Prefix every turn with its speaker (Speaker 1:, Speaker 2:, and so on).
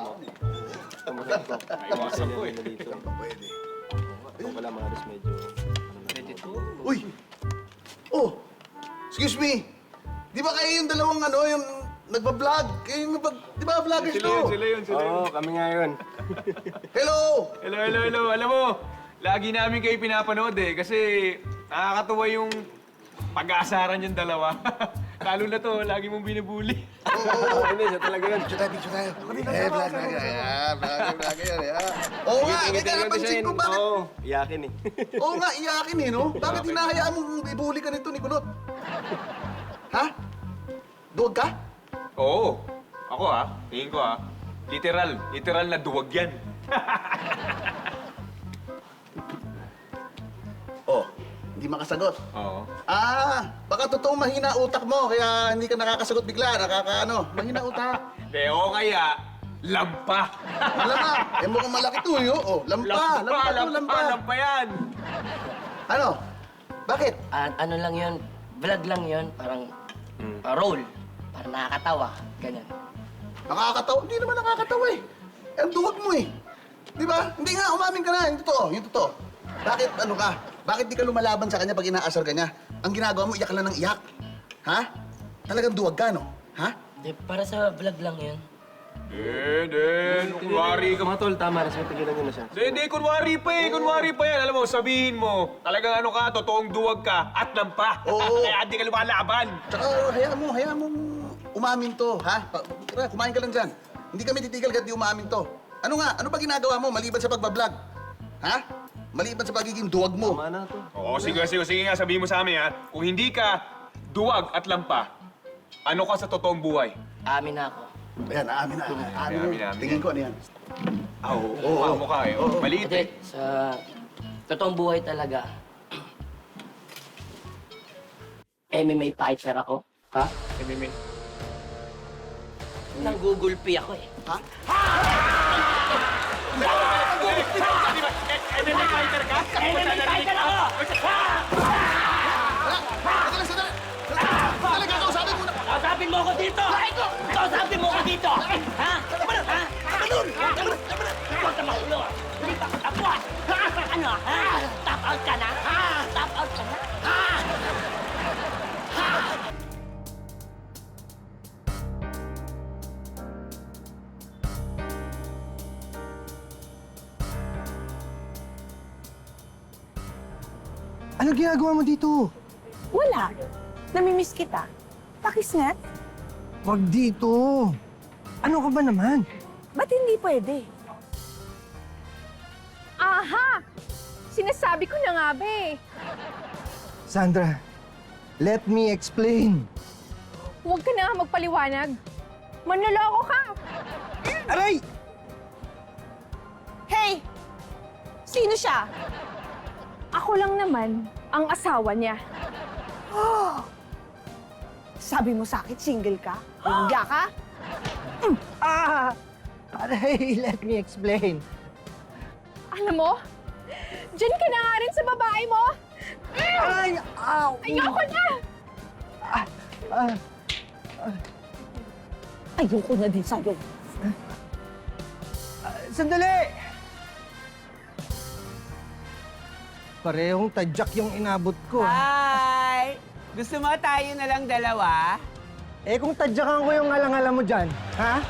Speaker 1: mo. Tumulat ko. Iwasan ko eh. Dito.
Speaker 2: Pwede.
Speaker 1: Ito pala mga alas medyo...
Speaker 2: Uy! Oh! Excuse me! Di ba kayo yung dalawang yung nagpa-vlog? Kayo yung di ba vloggers to?
Speaker 3: Sila yun.
Speaker 1: Oo, kami nga yun.
Speaker 2: Hello!
Speaker 3: Hello. Alam mo, lagi namin kayo pinapanood eh. Kasi nakakatuwa yung pag-aasaran yung dalawa. Lalo na to, lagi mong binubuli.
Speaker 1: Hindi, siya talaga yun.
Speaker 2: Picture tayo. Vlog yan. Oo nga, kaya napansin ko bakit...
Speaker 1: Oo, iyakin eh.
Speaker 2: Oo nga, iyakin eh, no? Bakit hinahayaan mong ibuli ka nito ni Kulot? Ha? Duwag ka?
Speaker 3: Oo. Ako tingin ko literal na duwag yan.
Speaker 2: Oh, hindi makasagot.
Speaker 3: Oo.
Speaker 2: Baka totoong mahina utak mo, kaya hindi ka nakakasagot bigla, mahina utak.
Speaker 3: De, o kaya, lampa.
Speaker 2: Alam mukhang malaki to, yo. Oh, lampa
Speaker 3: Lampa yan.
Speaker 2: Ano? Bakit?
Speaker 4: Ano lang yun, vlog lang yun, parang roll. Parang nakakatawa, ganyan.
Speaker 2: Nakakatawa? Hindi naman nakakatawa eh. Ang duwag mo eh. Di ba? Hindi nga, umamin ka na. Yung totoo. Bakit, ka? Bakit di ka lumalaban sa kanya pag inaasar ka niya? Ang ginagawa mo, iyak ka lang ng iyak. Ha? Talagang duwag ka, no? Ha?
Speaker 4: Di, para sa vlog lang yun.
Speaker 3: Kunwari ka.
Speaker 1: Mga tol, tama na siya. Tigilan niyo na siya.
Speaker 3: Hindi, kunwari pa yan. Alam mo, sabihin mo, talagang totoong duwag ka at lampa.
Speaker 2: Oo.
Speaker 3: Kaya hindi ka lumalaban.
Speaker 2: Tsaka, hayaan mo umamin to, ha? Tara, kumain ka lang dyan. Hindi kami titigil kahit di umamin to. Ano ba ginagawa mo maliban sa pagbablog? Ha? Maliban sa pagiging duwag mo.
Speaker 1: Tama na to.
Speaker 3: Oo, sige nga, sabihin mo sa amin kung hindi ka duwag at lampa, ano ka sa totoong buhay?
Speaker 4: Amin na ako.
Speaker 2: Ayan, aamin na.
Speaker 3: Aamin na.
Speaker 2: Tingin ko ano yan.
Speaker 3: Oo, mukha eh. Maliit
Speaker 4: Hindi,
Speaker 3: eh.
Speaker 4: sa totoong buhay talaga, MMA fighter ako.
Speaker 3: Ha? MMA.
Speaker 4: Nanggugulpi ako eh.
Speaker 2: Ha?
Speaker 3: MMA fighter ka?
Speaker 4: MMA fighter ako!
Speaker 2: Sandali, kakausapin mo na.
Speaker 4: Kausapin mo ako dito! Kausapin mo ako dito! Ha? Ha? Ikaw sa makulo! Hindi pa ka tapos! Ano? Ha? Tap out ka na? Tap out ka na?
Speaker 5: Ano ginagawa mo dito?
Speaker 6: Wala. Namimiss kita. Pakisnat?
Speaker 5: Wag dito. Ano ka ba naman?
Speaker 6: Ba't hindi pwede?
Speaker 7: Aha! Sinasabi ko na nga ba eh.
Speaker 5: Sandra, let me explain.
Speaker 7: Huwag ka na nga magpaliwanag. Manloloko ka!
Speaker 5: Aray!
Speaker 6: Hey! Sino siya?
Speaker 7: Ako lang naman ang asawa niya.
Speaker 6: Sabi mo sa akin, single ka? Hingga ka?
Speaker 5: Aray, let me explain.
Speaker 7: Alam mo, dyan ka na nga rin sa babae mo.
Speaker 5: Ay! Ow!
Speaker 7: Ayoko na!
Speaker 6: Ayoko na din sa'yo.
Speaker 5: Sandali! Parehong tadyak yung inabot ko.
Speaker 8: Hi! Gusto mo tayo na lang dalawa?
Speaker 5: Eh kung tadyakan ko yung alang-alang mo dyan, ha?